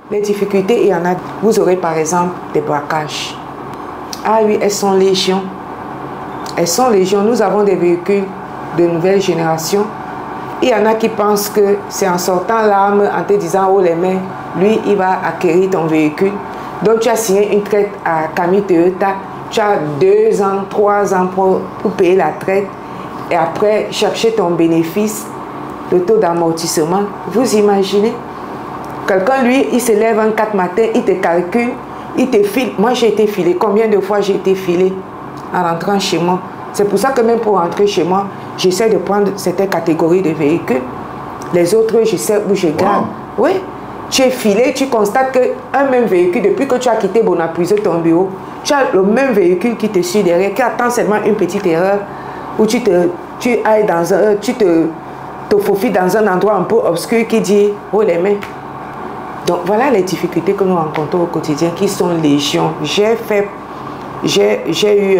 Les difficultés, il y en a. Vous aurez par exemple des braquages. Ah oui, elles sont légion. Elles sont légion. Nous avons des véhicules de nouvelle génération. Il y en a qui pensent que c'est en sortant l'arme, en te disant oh les mains, lui il va acquérir ton véhicule. Donc tu as signé une traite à Camille Toyota. Tu as 2 ans, 3 ans pour payer la traite. Et après chercher ton bénéfice, le taux d'amortissement. Vous imaginez? Quelqu'un, lui, il se lève un 4 matin, il te calcule, il te file. Moi, j'ai été filé. Combien de fois j'ai été filé en rentrant chez moi? C'est pour ça que même pour rentrer chez moi, j'essaie de prendre certaines catégories de véhicules. Les autres, je sais où je garde. Wow. Oui, tu es filé, tu constates qu'un même véhicule, depuis que tu as quitté Bonaprise, ton bureau, tu as le même véhicule qui te suit derrière, qui attend seulement une petite erreur, où tu ailles dans un... Tu te faufiles dans un endroit un peu obscur qui dit « Oh les mains ». Donc voilà les difficultés que nous rencontrons au quotidien qui sont légion. J'ai eu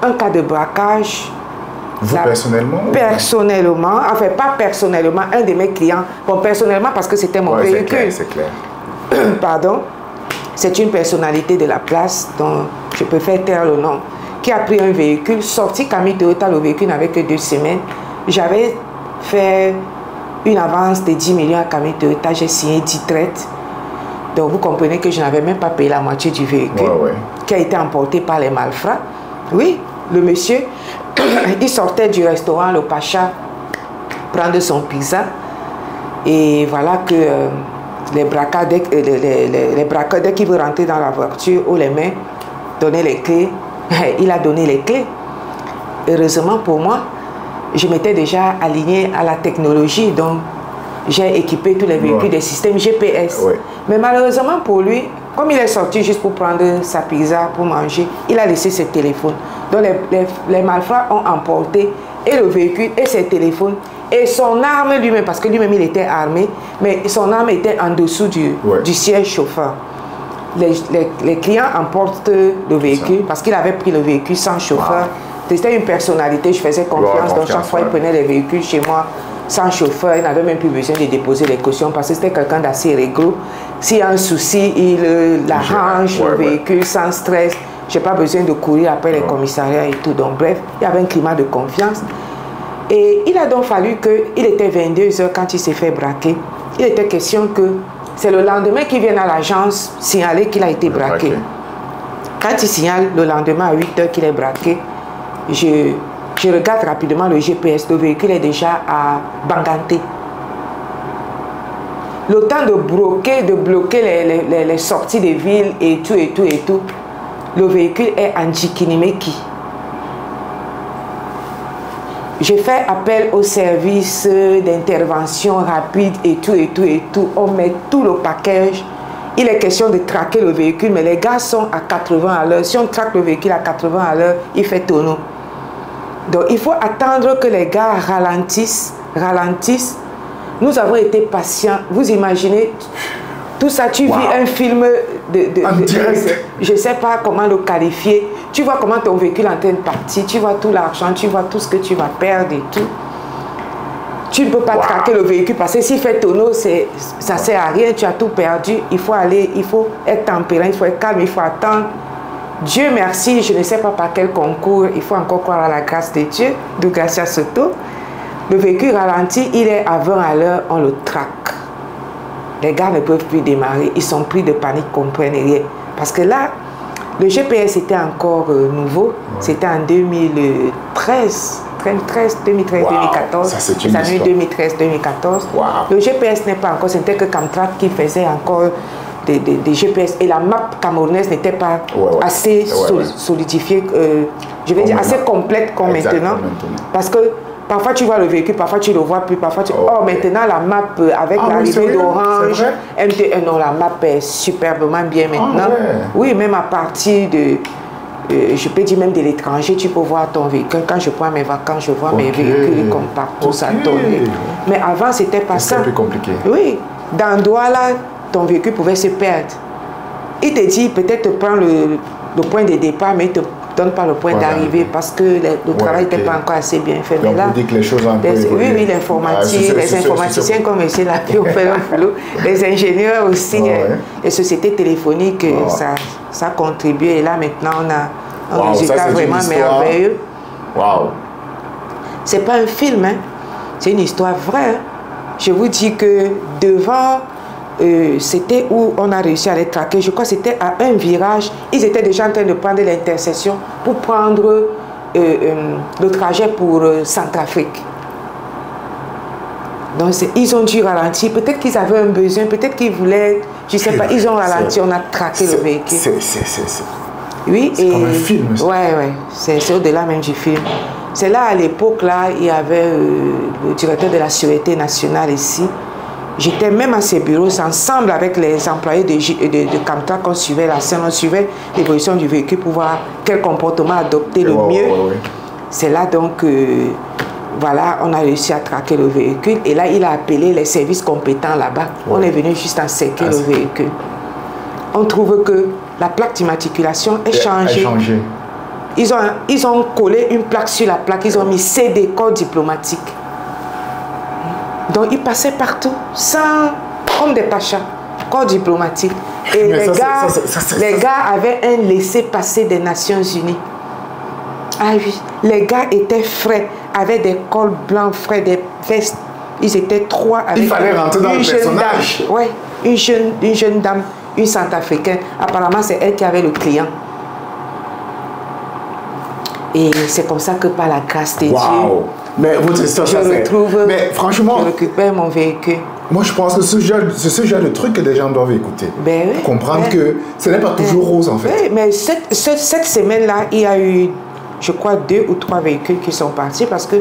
un cas de braquage. Vous personnellement? Personnellement, enfin pas personnellement, un de mes clients. Bon, personnellement parce que c'était mon véhicule. C'est clair. Pardon. C'est une personnalité de la place dont je préfère taire le nom, qui a pris un véhicule, sorti Camille Toyota, le véhicule n'avait que 2 semaines. J'avais fait une avance de 10 millions à Camille Toyota, j'ai signé 10 traites. Donc vous comprenez que je n'avais même pas payé la moitié du véhicule qui a été emporté par les malfrats. Oui, le monsieur, il sortait du restaurant Le Pacha prendre son pizza. Et voilà que les braqueurs, dès qu'ils veulent rentrer dans la voiture, ou les mains, donner les clés, il a donné les clés. Heureusement pour moi, je m'étais déjà aligné à la technologie, donc j'ai équipé tous les véhicules des systèmes GPS. Mais malheureusement pour lui, comme il est sorti juste pour prendre sa pizza, pour manger, il a laissé ses téléphones. Donc les malfrats ont emporté et le véhicule et ses téléphones et son arme lui-même, parce que lui-même il était armé, mais son arme était en dessous du siège chauffeur. Les clients emportent le véhicule parce qu'il avait pris le véhicule sans chauffeur. C'était une personnalité, je faisais confiance, donc chaque fois il prenait les véhicules chez moi sans chauffeur, il n'avait même plus besoin de déposer les cautions parce que c'était quelqu'un d'assez réglo. S'il y a un souci, il arrange le véhicule sans stress. Je n'ai pas besoin de courir après les commissariats et tout. Donc bref, il y avait un climat de confiance. Et il a donc fallu qu'il était 22 h quand il s'est fait braquer. Il était question que c'est le lendemain qu'il vienne à l'agence signaler qu'il a été braqué. Quand il signale le lendemain à 8 h qu'il est braqué, je regarde rapidement le GPS, le véhicule est déjà à Banganté. Le temps de bloquer les sorties des villes et tout, le véhicule est en Djikinimeki. J'ai fait appel au service d'intervention rapide et tout. On met tout le package. Il est question de traquer le véhicule, mais les gars sont à 80 à l'heure. Si on traque le véhicule à 80 à l'heure, il fait tonneau. Donc il faut attendre que les gars ralentissent. Nous avons été patients. Vous imaginez, tout ça, tu vis un film je ne sais pas comment le qualifier. Tu vois comment ton véhicule est en train de partir, tu vois tout l'argent, tu vois tout ce que tu vas perdre et tout. Tu ne peux pas traquer le véhicule parce que s'il fait tonneau, ça ne sert à rien, tu as tout perdu. Il faut être tempérant, il faut être calme, il faut attendre. Dieu merci, je ne sais pas par quel concours, il faut encore croire à la grâce de Dieu, de Gracia Soto. Le véhicule ralentit, il est à 20 à l'heure, on le traque. Les gars ne peuvent plus démarrer, ils sont pris de panique, ils ne comprennent rien. Parce que là, le GPS était encore nouveau, c'était en 2013, 2013-2014, les années 2013-2014. Le GPS n'est pas encore, c'était que Camtrack qui faisait encore des GPS et la map camerounaise n'était pas assez solidifiée, je vais dire assez complète comme maintenant. Parce que parfois tu vois le véhicule, parfois tu ne le vois plus, parfois tu... Oh, maintenant la map avec l'arrivée d'Orange, MTN, non, la map est superbement bien maintenant. Oui, même à partir de... je peux dire même de l'étranger, tu peux voir ton véhicule. Quand je prends mes vacances, je vois mes véhicules comme partout, ça tourne. Mais avant, c'était pas ça. C'était plus compliqué. Oui, dans Douala, ton véhicule pouvait se perdre. Il te dit peut-être te prendre le point de départ, mais te donne pas le point d'arrivée parce que le travail n'était pas encore assez bien fait. Donc, mais là, vous dites que les choses ont un peu oui, oui, l'informatique, les informaticiens comme ici, là, ont fait leur boulot. Les ingénieurs aussi, les sociétés téléphoniques, ça a contribué. Et là, maintenant, on a un résultat vraiment merveilleux. Waouh! C'est pas un film, hein. C'est une histoire vraie. Hein. Je vous dis que devant, c'était où on a réussi à les traquer. Je crois que c'était à un virage. Ils étaient déjà en train de prendre l'intersection pour prendre le trajet pour Centrafrique. Donc, ils ont dû ralentir. Peut-être qu'ils avaient un besoin, peut-être qu'ils voulaient, je ne sais pas, ils ont ralenti, on a traqué le véhicule. Oui, c'est comme un film. Ouais, c'est au-delà même du film. C'est là, à l'époque, là, il y avait le directeur de la Sûreté nationale ici. J'étais même à ses bureaux, ensemble avec les employés de Camtra, qu'on suivait la scène, on suivait l'évolution du véhicule pour voir quel comportement adopter le mieux. C'est là donc, voilà, on a réussi à traquer le véhicule. Et là, il a appelé les services compétents là-bas. On est venu juste encercler le véhicule. On trouve que la plaque d'immatriculation est changée. Ils ont collé une plaque sur la plaque, ils ont mis CD, code diplomatique. Donc, ils passaient partout, sans, comme des pachas, code diplomatique. Et les gars avaient un laissez-passer des Nations Unies. Ah oui, les gars étaient frais, avaient des cols blancs frais, des vestes. Ils étaient trois avec il fallait rentrer dans le personnage. Oui, une jeune dame, une centrafricaine. Apparemment, c'est elle qui avait le client. Et c'est comme ça que par la grâce de Dieu, mais votre histoire, mais franchement, je récupère mon véhicule. Moi, je pense que c'est ce genre de truc que les gens doivent écouter. Pour comprendre que ce n'est pas toujours rose, en fait. Oui, mais cette semaine-là, il y a eu, je crois, 2 ou 3 véhicules qui sont partis parce que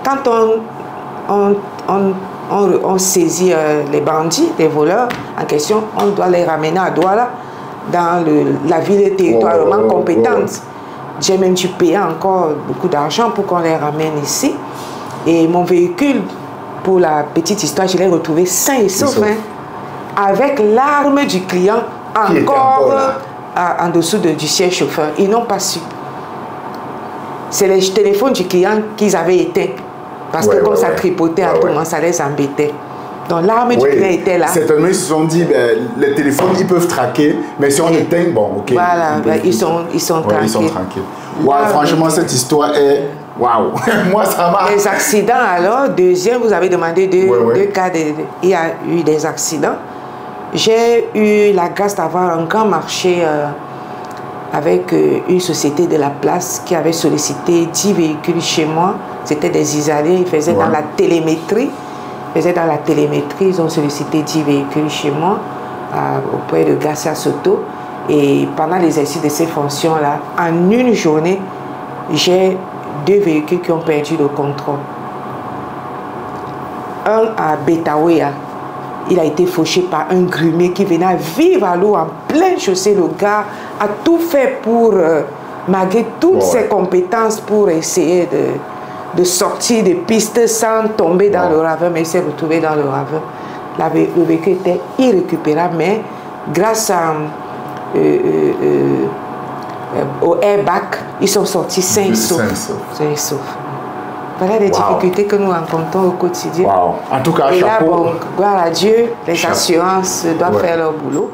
quand on saisit les bandits, les voleurs en question, on doit les ramener à Douala, dans la ville territorialement compétente. J'ai même dû payer encore beaucoup d'argent pour qu'on les ramène ici. Et mon véhicule, pour la petite histoire, je l'ai retrouvé sain et sauf. Hein, avec l'arme du client encore en dessous du siège chauffeur. Ils n'ont pas su. C'est les téléphones du client qu'ils avaient éteints. Parce que comme ça tripotait à tout moment, ça les embêtait. Donc l'arme du client était là. Certainement, ils se sont dit, les téléphones, ils peuvent traquer, mais si on éteint, bon, ok. Voilà, ils sont tranquilles. Ils sont tranquilles. Franchement, cette histoire est... Waouh. Moi, ça m'a... Les accidents, alors, deuxième, vous avez demandé deux cas, il y a eu des accidents. J'ai eu la grâce d'avoir un grand marché avec une société de la place qui avait sollicité 10 véhicules chez moi. C'était des Israéliens, ils faisaient dans la télémétrie. Ils ont sollicité 10 véhicules chez moi auprès de Garcia Soto. Et pendant l'exercice de ces fonctions-là, en une journée, j'ai 2 véhicules qui ont perdu le contrôle. Un à Betawea, il a été fauché par un grumier qui venait vivre à l'eau en pleine chaussée. Le gars a tout fait pour, malgré toutes ses compétences, pour essayer de sortir des pistes sans tomber dans le ravin, mais il s'est retrouvé dans le ravin. Le véhicule était irrécupérable, mais grâce au airbag, ils sont sortis sains et saufs. Voilà les difficultés que nous rencontrons au quotidien. En tout cas, et chapeau. Là, bon, gloire à Dieu, les assurances doivent faire leur boulot.